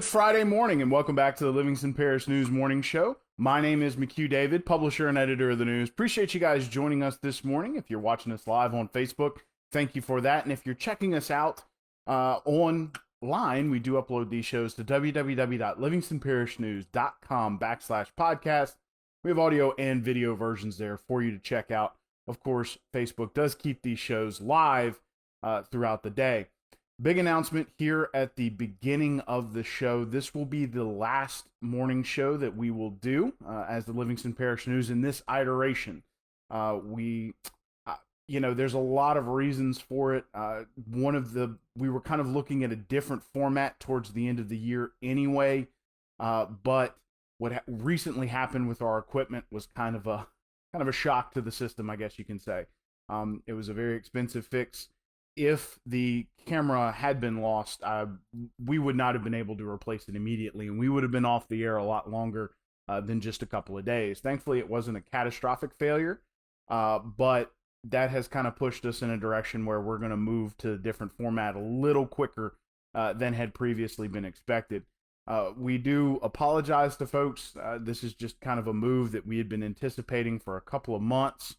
Good Friday morning, and welcome back to the Livingston Parish News Morning Show. My name is McHugh David, publisher and editor of the news. Appreciate you guys joining us this morning. If you're watching us live on Facebook, thank you for that. And if you're checking us out online, we do upload these shows to www.livingstonparishnews.com/podcast. We have audio and video versions there for you to check out. Of course, Facebook does keep these shows live throughout the day. Big announcement here at the beginning of the show. This will be the last morning show that we will do as the Livingston Parish News in this iteration. There's a lot of reasons for it. We were kind of looking at a different format towards the end of the year anyway, but what recently happened with our equipment was kind of a shock to the system, I guess you can say. It was a very expensive fix. If the camera had been lost, we would not have been able to replace it immediately, and we would have been off the air a lot longer than just a couple of days. Thankfully, it wasn't a catastrophic failure, but that has kind of pushed us in a direction where we're going to move to a different format a little quicker than had previously been expected. We do apologize to folks. This is just kind of a move that we had been anticipating for a couple of months.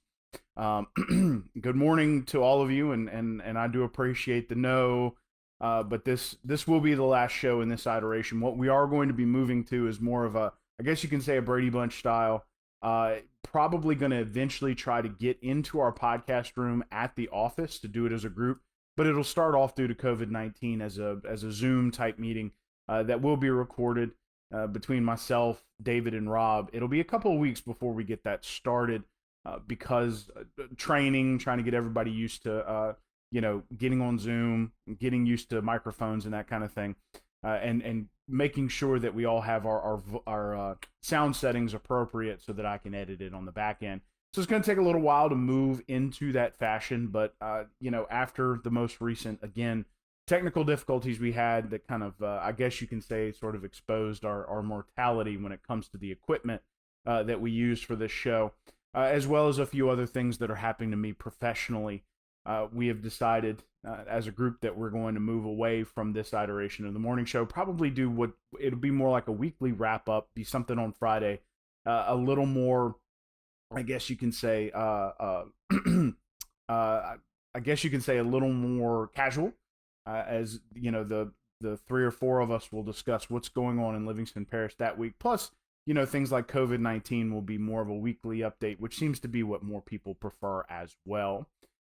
Good morning to all of you, and I do appreciate the no, but this will be the last show in this iteration. What we are going to be moving to is more of a, I guess you can say, a Brady Bunch style. Probably going to eventually try to get into our podcast room at the office to do it as a group, but it'll start off due to COVID-19 as a Zoom type meeting that will be recorded between myself, David, and Rob. It'll be a couple of weeks before we get that started. Because trying to get everybody used to, getting on Zoom, getting used to microphones and that kind of thing, and making sure that we all have our sound settings appropriate so that I can edit it on the back end. So it's going to take a little while to move into that fashion, but after the most recent, again, technical difficulties we had that kind of, I guess you can say, sort of exposed our mortality when it comes to the equipment that we use for this show. As well as a few other things that are happening to me professionally. We have decided as a group that we're going to move away from this iteration of the morning show, probably do what it'll be more like a weekly wrap up, be something on Friday, a little more, I guess you can say, I guess you can say a little more casual, as the three or four of us will discuss what's going on in Livingston Parish that week. Plus, things like COVID-19 will be more of a weekly update, which seems to be what more people prefer as well.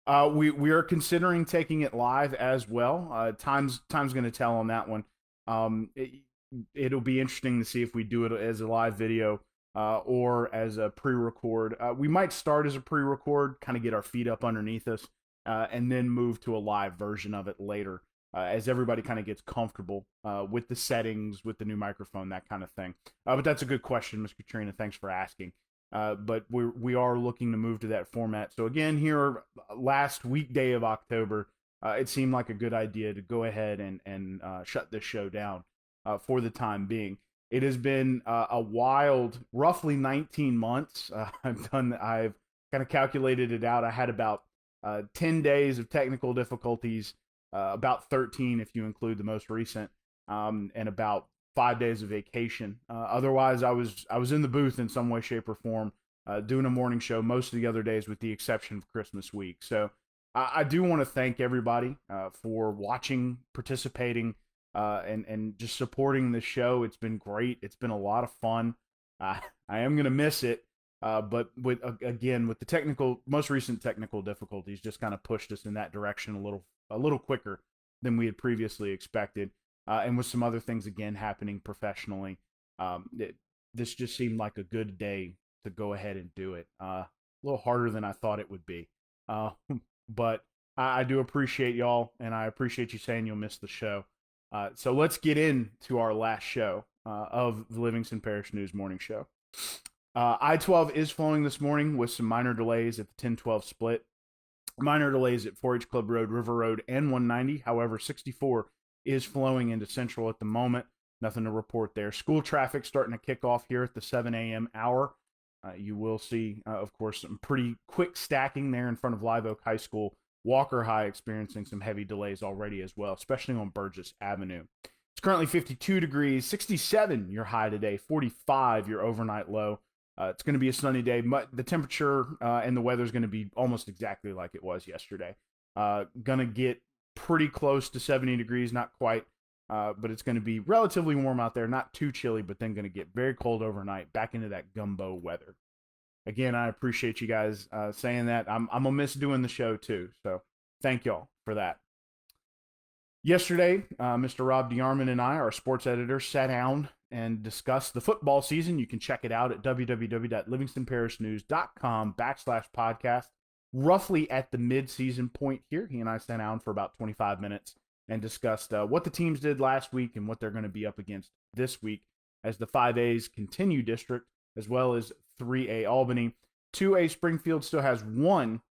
We are considering taking it live as well. Time's going to tell on that one. It'll be interesting to see if we do it as a live video or as a pre-record. We might start as a pre-record, kind of get our feet up underneath us, and then move to a live version of it later. As everybody kind of gets comfortable with the settings, with the new microphone, that kind of thing. But that's a good question, Ms. Katrina. Thanks for asking. But we are looking to move to that format. So again, here, last weekday of October, it seemed like a good idea to go ahead and shut this show down for the time being. It has been a wild, roughly 19 months. I've kind of calculated it out. I had about 10 days of technical difficulties. About 13 if you include the most recent, and about 5 days of vacation. Otherwise, I was in the booth in some way, shape, or form, doing a morning show most of the other days with the exception of Christmas week. So I do want to thank everybody for watching, participating, and just supporting the show. It's been great. It's been a lot of fun. I am going to miss it. But with the most recent technical difficulties just kind of pushed us in that direction a little quicker than we had previously expected. And with some other things again happening professionally, this just seemed like a good day to go ahead and do it. A little harder than I thought it would be. But I do appreciate y'all, and I appreciate you saying you'll miss the show. So let's get into our last show of the Livingston Parish News Morning Show. I-12 is flowing this morning with some minor delays at the 10-12 split. Minor delays at 4-H Club Road, River Road, and 190. However, 64 is flowing into Central at the moment. Nothing to report there. School traffic starting to kick off here at the 7 a.m. hour. You will see, of course, some pretty quick stacking there in front of Live Oak High School. Walker High experiencing some heavy delays already as well, especially on Burgess Avenue. It's currently 52 degrees, 67 your high today, 45 your overnight low. It's going to be a sunny day. The temperature and the weather is going to be almost exactly like it was yesterday. Going to get pretty close to 70 degrees, not quite, but it's going to be relatively warm out there, not too chilly, but then going to get very cold overnight, back into that gumbo weather. Again, I appreciate you guys saying that. I'm going to miss doing the show too, so thank y'all for that. Yesterday, Mr. Rob DeArmond and I, our sports editor, sat down and discussed the football season. You can check it out at www.livingstonparishnews.com/podcast. Roughly at the mid-season point here, he and I sat down for about 25 minutes and discussed what the teams did last week and what they're going to be up against this week as the 5A's continue district, as well as 3A Albany. 2A Springfield still has one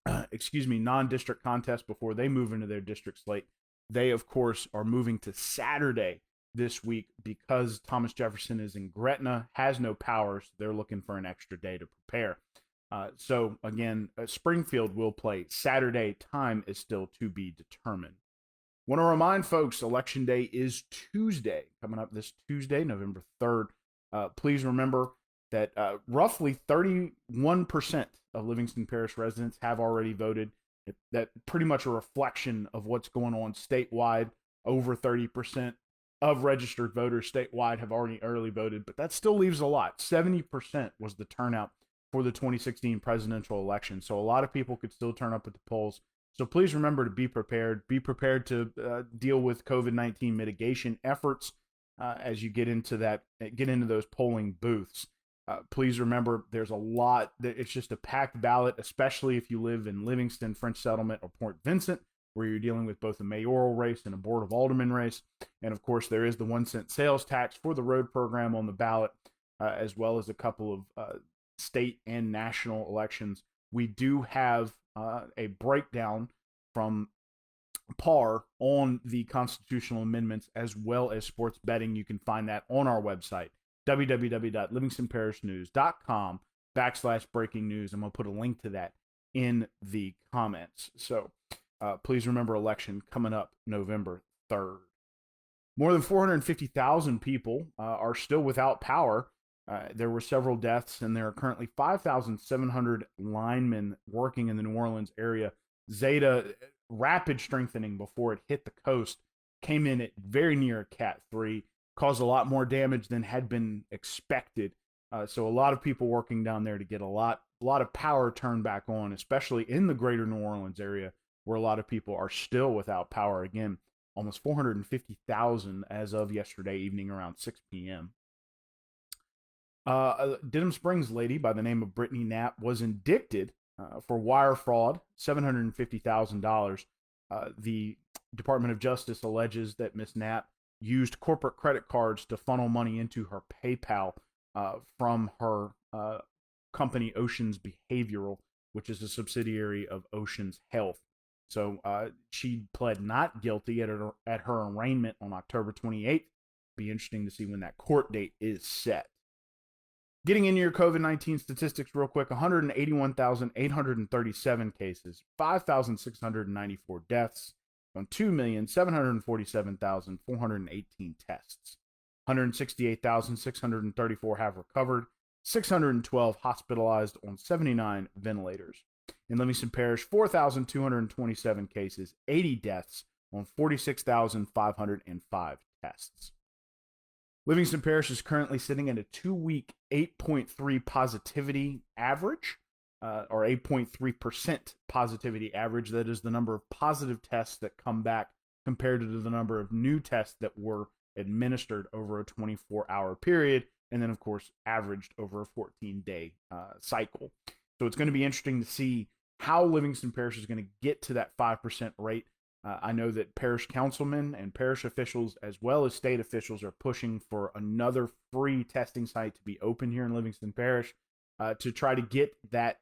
non-district contest before they move into their district slate. They, of course, are moving to Saturday this week because Thomas Jefferson is in Gretna, has no power, so they're looking for an extra day to prepare. So, again, Springfield will play Saturday. Time is still to be determined. Want to remind folks, Election Day is Tuesday, coming up this Tuesday, November 3rd. Please remember that roughly 31% of Livingston Parish residents have already voted. That pretty much a reflection of what's going on statewide. Over 30% of registered voters statewide have already early voted, but that still leaves a lot. 70% was the turnout for the 2016 presidential election. So a lot of people could still turn up at the polls. So please remember to be prepared. Be prepared to deal with COVID-19 mitigation efforts as you get into those polling booths. Please remember, there's a lot. It's just a packed ballot, especially if you live in Livingston, French Settlement, or Port Vincent, where you're dealing with both a mayoral race and a Board of Aldermen race. And, of course, there is the 1 cent sales tax for the road program on the ballot, as well as a couple of state and national elections. We do have a breakdown from PAR on the constitutional amendments as well as sports betting. You can find that on our website, www.livingstonparishnews.com/breaking news. I'm going to put a link to that in the comments. So please remember, election coming up November 3rd. More than 450,000 people are still without power. There were several deaths, and there are currently 5,700 linemen working in the New Orleans area. Zeta, rapid strengthening before it hit the coast, came in at very near Cat 3. Caused a lot more damage than had been expected. So a lot of people working down there to get a lot of power turned back on, especially in the greater New Orleans area, where a lot of people are still without power. Again, almost 450,000 as of yesterday evening around 6 p.m. A Denham Springs lady by the name of Brittany Knapp was indicted for wire fraud, $750,000. The Department of Justice alleges that Ms. Knapp used corporate credit cards to funnel money into her PayPal from her company Oceans Behavioral, which is a subsidiary of Oceans Health. So she pled not guilty at her arraignment on October 28th. Be interesting to see when that court date is set. Getting into your COVID-19 statistics real quick, 181,837 cases, 5,694 deaths, on 2,747,418 tests. 168,634 have recovered, 612 hospitalized on 79 ventilators. In Livingston Parish, 4,227 cases, 80 deaths on 46,505 tests. Livingston Parish is currently sitting at a 2-week 8.3 positivity average, or 8.3% positivity average. That is the number of positive tests that come back compared to the number of new tests that were administered over a 24-hour period, and then, of course, averaged over a 14-day cycle. So it's going to be interesting to see how Livingston Parish is going to get to that 5% rate. I know that parish councilmen and parish officials, as well as state officials, are pushing for another free testing site to be open here in Livingston Parish to try to get that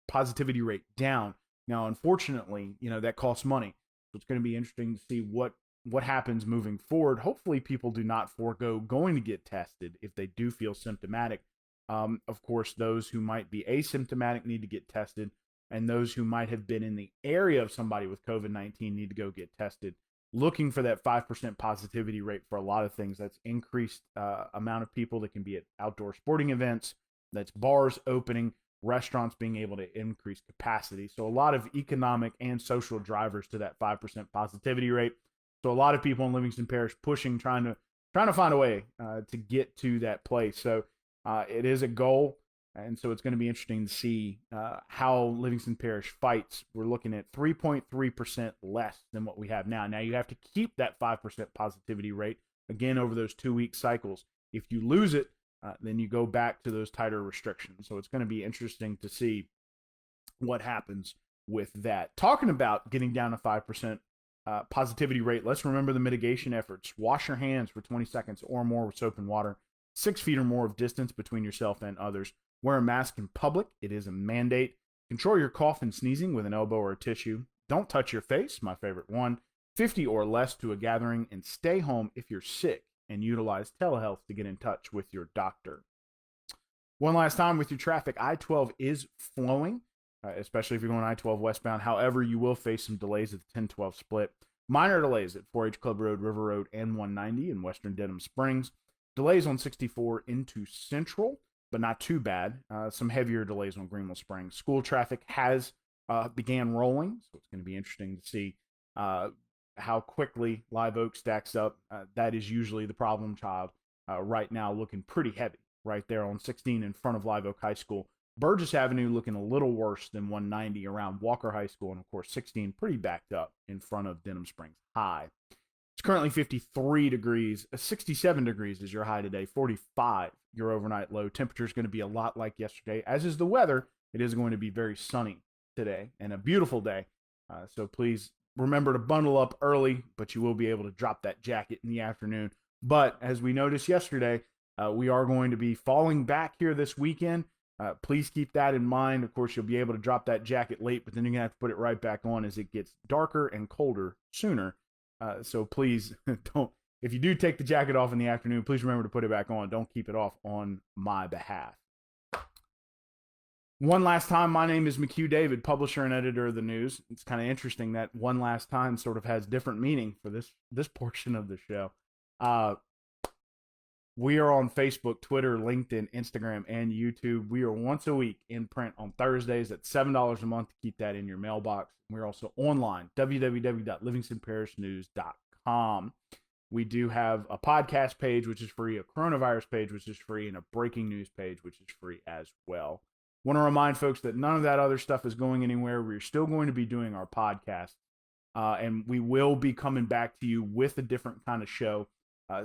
positivity rate down. Now, unfortunately, that costs money. So it's going to be interesting to see what happens moving forward. Hopefully, people do not forego going to get tested if they do feel symptomatic. Of course, those who might be asymptomatic need to get tested, and those who might have been in the area of somebody with COVID-19 need to go get tested. looking for that 5% positivity rate for a lot of things. That's increased amount of people that can be at outdoor sporting events. That's bars opening, restaurants being able to increase capacity. So a lot of economic and social drivers to that 5% positivity rate. So a lot of people in Livingston Parish pushing, trying to find a way to get to that place. So it is a goal. And so it's going to be interesting to see how Livingston Parish fights. We're looking at 3.3% less than what we have now. Now you have to keep that 5% positivity rate, again, over those 2-week cycles. If you lose it, then you go back to those tighter restrictions. So it's going to be interesting to see what happens with that. Talking about getting down to 5% positivity rate, let's remember the mitigation efforts. Wash your hands for 20 seconds or more with soap and water. 6 feet or more of distance between yourself and others. Wear a mask in public. It is a mandate. Control your cough and sneezing with an elbow or a tissue. Don't touch your face, my favorite one. 50 or less to a gathering, and stay home if you're sick, and utilize telehealth to get in touch with your doctor. One last time with your traffic, I-12 is flowing, especially if you're going I-12 westbound. However, you will face some delays at the 10-12 split. Minor delays at 4H Club Road, River Road, and 190 in western Denham Springs. Delays on 64 into Central, but not too bad. Some heavier delays on Greenville Springs. School traffic has began rolling, so it's going to be interesting to see how quickly Live Oak stacks up. That is usually the problem child right now, looking pretty heavy right there on 16 in front of Live Oak High School. Burgess Avenue looking a little worse than 190 around Walker High School, and of course 16 pretty backed up in front of Denham Springs High. It's currently 53 degrees. 67 degrees is your high today. 45 your overnight low. Temperature is going to be a lot like yesterday, as is the weather. It is going to be very sunny today and a beautiful day. So please remember to bundle up early, but you will be able to drop that jacket in the afternoon. But as we noticed yesterday, we are going to be falling back here this weekend. Please keep that in mind. Of course, you'll be able to drop that jacket late, but then you're going to have to put it right back on as it gets darker and colder sooner. So please don't, if you do take the jacket off in the afternoon, please remember to put it back on. Don't keep it off on my behalf. One last time, my name is McHugh David, publisher and editor of the news. It's kind of interesting that one last time sort of has different meaning for this portion of the show. We are on Facebook, Twitter, LinkedIn, Instagram, and YouTube. We are once a week in print on Thursdays at $7 a month to keep that in your mailbox. We're also online, www.livingstonparishnews.com. We do have a podcast page, which is free, a coronavirus page, which is free, and a breaking news page, which is free as well. Want to remind folks that none of that other stuff is going anywhere. We're still going to be doing our podcast, and we will be coming back to you with a different kind of show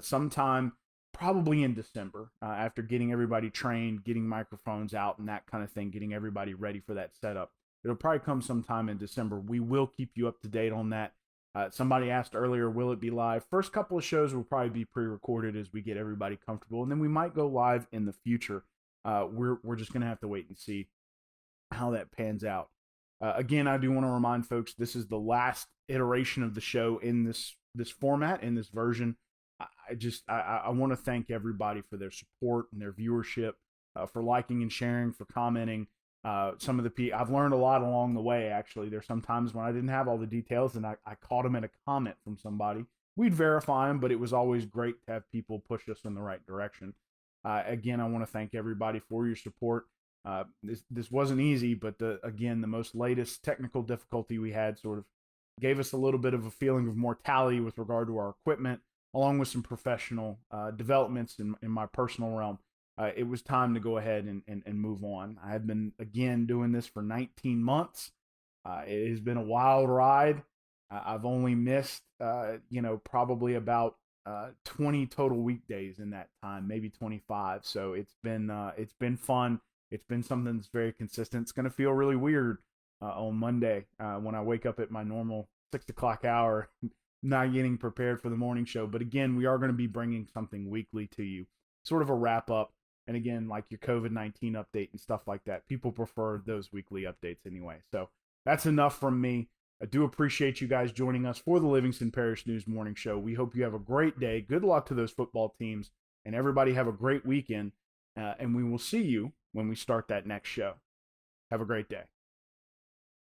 sometime probably in December, after getting everybody trained, getting microphones out and that kind of thing, getting everybody ready for that setup. It'll probably come sometime in December. We will keep you up to date on that. Somebody asked earlier, will it be live? First couple of shows will probably be pre-recorded as we get everybody comfortable, and then we might go live in the future. We're just going to have to wait and see how that pans out. Again, I do want to remind folks, this is the last iteration of the show in this format, in this version. I want to thank everybody for their support and their viewership, for liking and sharing, for commenting. Some of the people, I've learned a lot along the way, actually. There's some times when I didn't have all the details and I caught them in a comment from somebody. We'd verify them, but it was always great to have people push us in the right direction. Again, I want to thank everybody for your support. This wasn't easy, but the most latest technical difficulty we had sort of gave us a little bit of a feeling of mortality with regard to our equipment, along with some professional developments in my personal realm. It was time to go ahead and move on. I have been, again, doing this for 19 months. It has been a wild ride. I've only missed, probably about 20 total weekdays in that time, maybe 25. So it's been fun. It's been something that's very consistent. It's going to feel really weird on Monday when I wake up at my normal 6 o'clock hour, not getting prepared for the morning show. But again, we are going to be bringing something weekly to you, sort of a wrap up. And again, like your COVID-19 update and stuff like that. People prefer those weekly updates anyway. So that's enough from me. I do appreciate you guys joining us for the Livingston Parish News Morning Show. We hope you have a great day. Good luck to those football teams, and everybody have a great weekend. And we will see you when we start that next show. Have a great day.